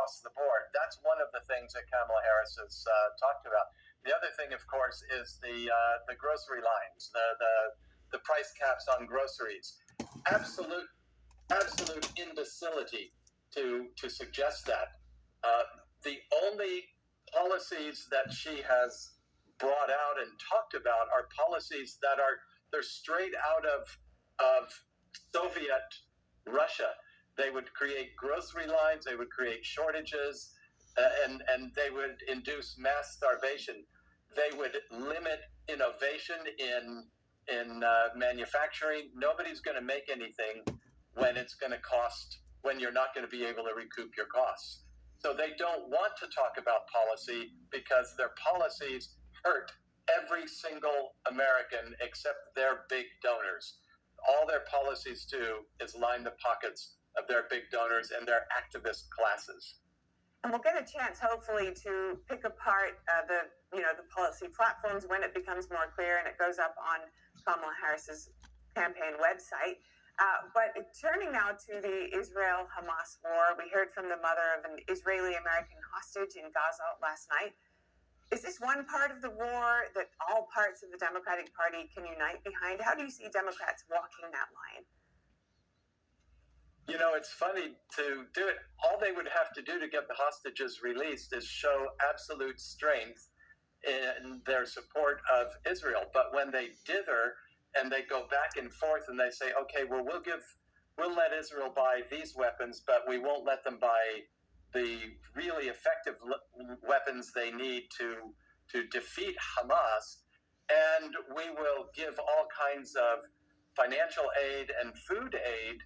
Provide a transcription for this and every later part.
across the board. That's one of the things that Kamala Harris has talked about. The other thing, of course, is the grocery lines, the price caps on groceries. Absolute imbecility to suggest that. The only policies that she has brought out and talked about are policies that they're straight out of Soviet Russia. They would create grocery lines, they would create shortages, and they would induce mass starvation. They would limit innovation in manufacturing. Nobody's going to make anything when it's going to cost, when you're not going to be able to recoup your costs. So they don't want to talk about policy because their policies hurt every single American except their big donors. All their policies do is line the pockets of their big donors and their activist classes. And we'll get a chance, hopefully, to pick apart the policy platforms when it becomes more clear and it goes up on Kamala Harris's campaign website. But turning now to the Israel-Hamas war, we heard from the mother of an Israeli-American hostage in Gaza last night. Is this one part of the war that all parts of the Democratic Party can unite behind? How do you see Democrats walking that line? You know, it's funny to do it. All they would have to do to get the hostages released is show absolute strength in their support of Israel. But when they dither and they go back and forth and they say, okay, well, we'll let Israel buy these weapons, but we won't let them buy the really effective weapons they need to defeat Hamas, and we will give all kinds of financial aid and food aid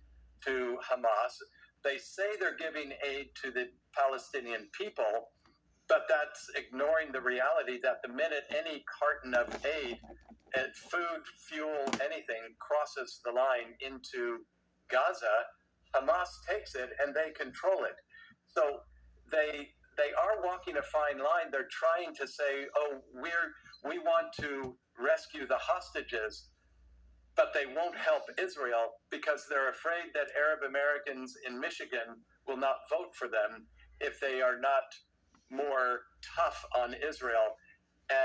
to Hamas. They say they're giving aid to the Palestinian people, but that's ignoring the reality that the minute any carton of aid, food, fuel, anything, crosses the line into Gaza, Hamas takes it and they control it. So they are walking a fine line. They're trying to say, oh, we want to rescue the hostages, but they won't help Israel because they're afraid that Arab Americans in Michigan will not vote for them if they are not more tough on Israel.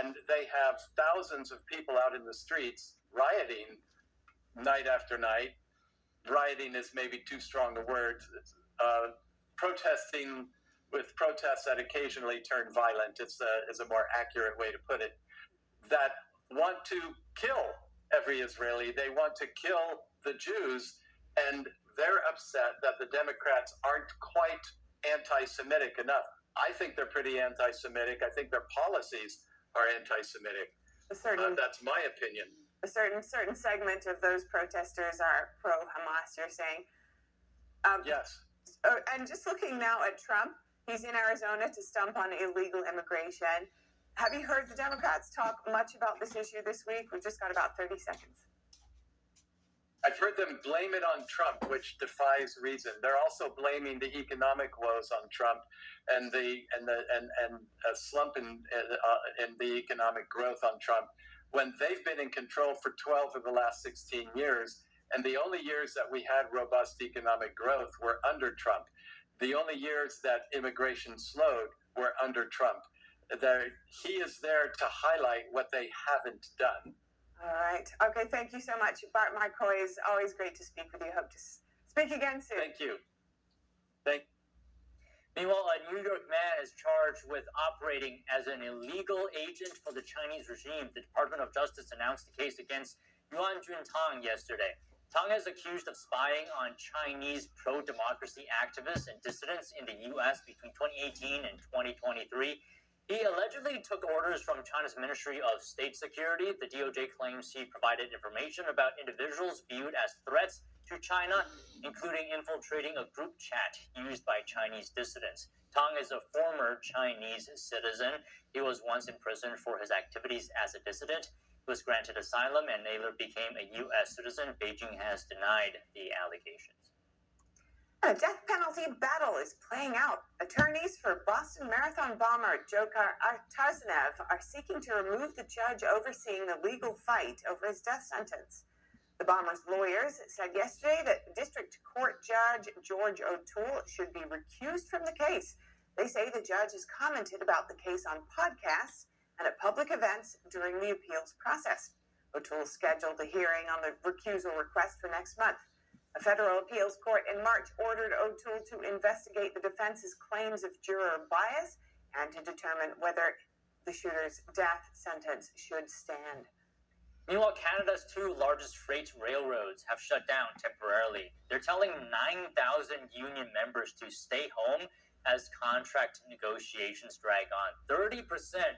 And they have thousands of people out in the streets rioting night after night. Rioting is maybe too strong a word. Protesting with protests that occasionally turn violent is a more accurate way to put it, that want to kill every Israeli. They want to kill the Jews, and they're upset that the Democrats aren't quite anti-Semitic enough. I think they're pretty anti-Semitic. I think their policies are anti-Semitic. That's my opinion. A certain segment of those protesters are pro-Hamas, you're saying? Yes. And just looking now at Trump, he's in Arizona to stump on illegal immigration. Have you heard the Democrats talk much about this issue this week? We've just got about 30 seconds. I've heard them blame it on Trump, which defies reason. They're also blaming the economic woes on Trump and a slump in the economic growth on Trump, when they've been in control for 12 of the last 16 years. And the only years that we had robust economic growth were under Trump. The only years that immigration slowed were under Trump. He is there to highlight what they haven't done. All right. Okay, thank you so much. Bart McCoy, is always great to speak with you. Hope to speak again soon. Thank you. Meanwhile, a New York man is charged with operating as an illegal agent for the Chinese regime. The Department of Justice announced the case against Yuan Juntang yesterday. Tang is accused of spying on Chinese pro-democracy activists and dissidents in the U.S. between 2018 and 2023. He allegedly took orders from China's Ministry of State Security. The DOJ claims he provided information about individuals viewed as threats to China, including infiltrating a group chat used by Chinese dissidents. Tang is a former Chinese citizen. He was once imprisoned for his activities as a dissident. He was granted asylum and later became a U.S. citizen. Beijing has denied the allegations. A death penalty battle is playing out. Attorneys for Boston Marathon bomber Dzhokhar Artazev are seeking to remove the judge overseeing the legal fight over his death sentence. The bomber's lawyers said yesterday that District Court Judge George O'Toole should be recused from the case. They say the judge has commented about the case on podcasts and at public events during the appeals process. O'Toole scheduled a hearing on the recusal request for next month. A federal appeals court in March ordered O'Toole to investigate the defense's claims of juror bias and to determine whether the shooter's death sentence should stand. Meanwhile, Canada's two largest freight railroads have shut down temporarily. They're telling 9,000 union members to stay home as contract negotiations drag on. 30%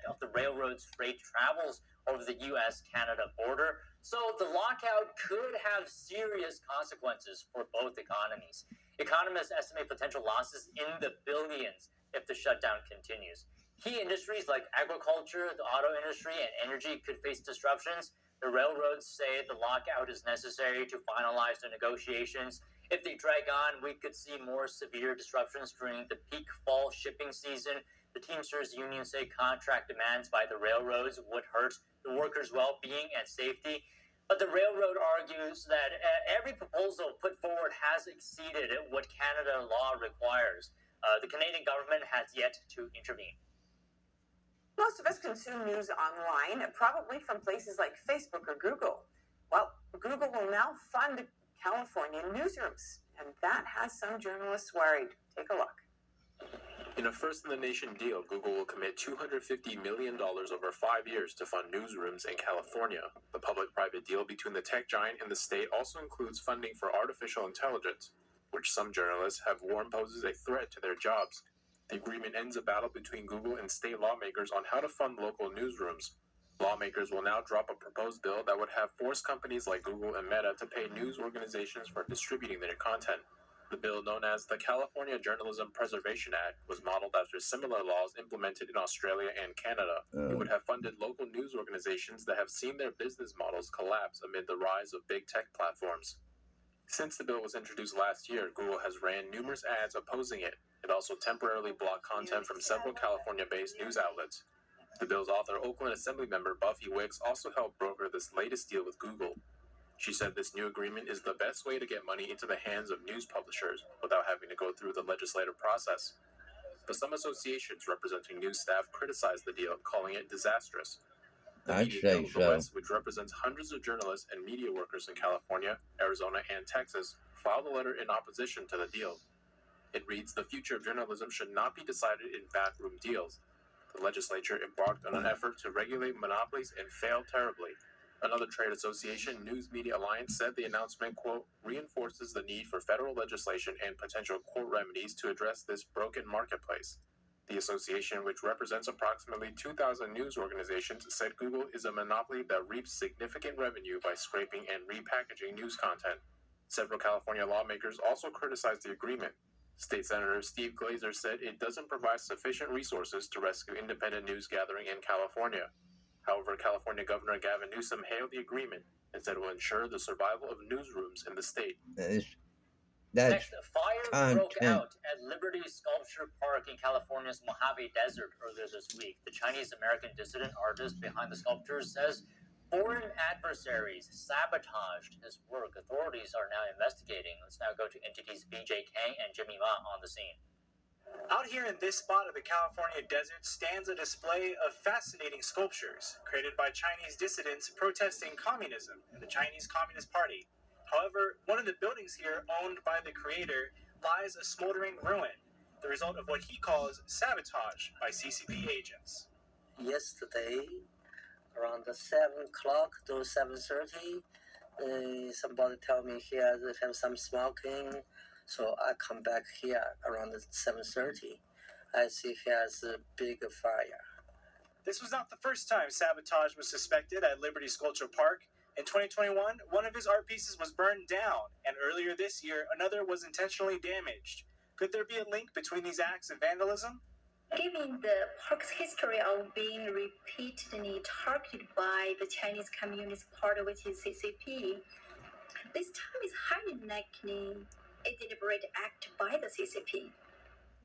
of the railroad's freight travels over the U.S.-Canada border, so the lockout could have serious consequences for both economies. Economists estimate potential losses in the billions if the shutdown continues. Key industries like agriculture, the auto industry, and energy could face disruptions. The railroads say the lockout is necessary to finalize the negotiations. If they drag on, we could see more severe disruptions during the peak fall shipping season. The Teamsters Union say contract demands by the railroads would hurt the workers' well-being and safety. But the railroad argues that every proposal put forward has exceeded what Canada law requires. The Canadian government has yet to intervene. Most of us consume news online, probably from places like Facebook or Google. Well, Google will now fund California newsrooms, and that has some journalists worried. Take a look. In a first-in-the-nation deal, Google will commit $250 million over 5 years to fund newsrooms in California. The public-private deal between the tech giant and the state also includes funding for artificial intelligence, which some journalists have warned poses a threat to their jobs. The agreement ends a battle between Google and state lawmakers on how to fund local newsrooms. Lawmakers will now drop a proposed bill that would have forced companies like Google and Meta to pay news organizations for distributing their content. The bill, known as the California Journalism Preservation Act, was modeled after similar laws implemented in Australia and Canada. It would have funded local news organizations that have seen their business models collapse amid the rise of big tech platforms. Since the bill was introduced last year, Google has ran numerous ads opposing it. It also temporarily blocked content from several California-based news outlets. The bill's author, Oakland Assembly member Buffy Wicks, also helped broker this latest deal with Google. She said this new agreement is the best way to get money into the hands of news publishers without having to go through the legislative process. But some associations representing news staff criticized the deal, calling it disastrous. The Media Guild of the West, which represents hundreds of journalists and media workers in California, Arizona, and Texas, filed a letter in opposition to the deal. It reads, "The future of journalism should not be decided in backroom deals." The legislature embarked on an effort to regulate monopolies and failed terribly. Another trade association, News Media Alliance, said the announcement, quote, reinforces the need for federal legislation and potential court remedies to address this broken marketplace. The association, which represents approximately 2,000 news organizations, said Google is a monopoly that reaps significant revenue by scraping and repackaging news content. Several California lawmakers also criticized the agreement. State Senator Steve Glazer said it doesn't provide sufficient resources to rescue independent news gathering in California. However, California Governor Gavin Newsom hailed the agreement and said it will ensure the survival of newsrooms in the state. Next, fire broke out at Liberty Sculpture Park in California's Mojave Desert earlier this week. The Chinese-American dissident artist behind the sculptures says foreign adversaries sabotaged his work. Authorities are now investigating. Let's now go to NTT's BJ Kang and Jimmy Ma on the scene. Out here in this spot of the California desert stands a display of fascinating sculptures created by Chinese dissidents protesting communism and the Chinese Communist Party. However, one of the buildings here, owned by the creator, lies a smoldering ruin, the result of what he calls sabotage by CCP agents. Yesterday, around 7 o'clock to 7:30, somebody told me here they have some smoking, so I come back here around 7:30. I see here's a big fire. This was not the first time sabotage was suspected at Liberty Sculpture Park. In 2021, one of his art pieces was burned down, and earlier this year, another was intentionally damaged. Could there be a link between these acts of vandalism? Given the park's history of being repeatedly targeted by the Chinese Communist Party, which is CCP, this time is highly likely a deliberate act by the CCP.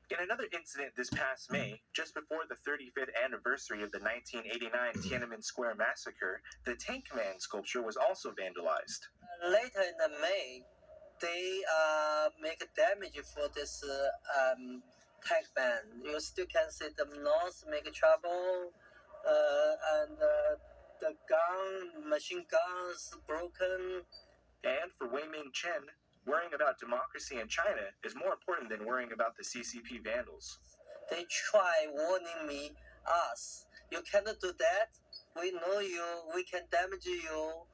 In another incident this past May, just before the 35th anniversary of the 1989 Tiananmen Square massacre, the Tank Man sculpture was also vandalized. Later in the May, they make damage for this tank man. You still can see the nose make trouble, and the machine guns broken. And for Wei Ming Chen, worrying about democracy in China is more important than worrying about the CCP vandals. They try warning me, us. You cannot do that. We know you. We can damage you.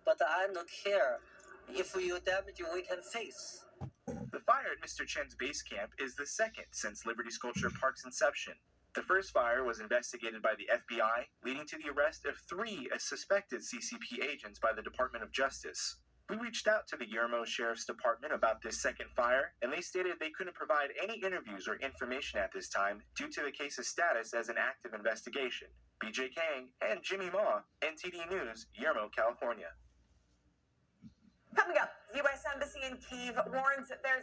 But I don't care. If you damage, we can fix. The fire at Mr. Chen's base camp is the second since Liberty Sculpture Park's inception. The first fire was investigated by the FBI, leading to the arrest of 3 suspected CCP agents by the Department of Justice. We reached out to the Yermo Sheriff's Department about this second fire, and they stated they couldn't provide any interviews or information at this time due to the case's status as an active investigation. BJ Kang and Jimmy Ma, NTD News, Yermo, California. Coming up, the U.S. Embassy in Kyiv warns that there's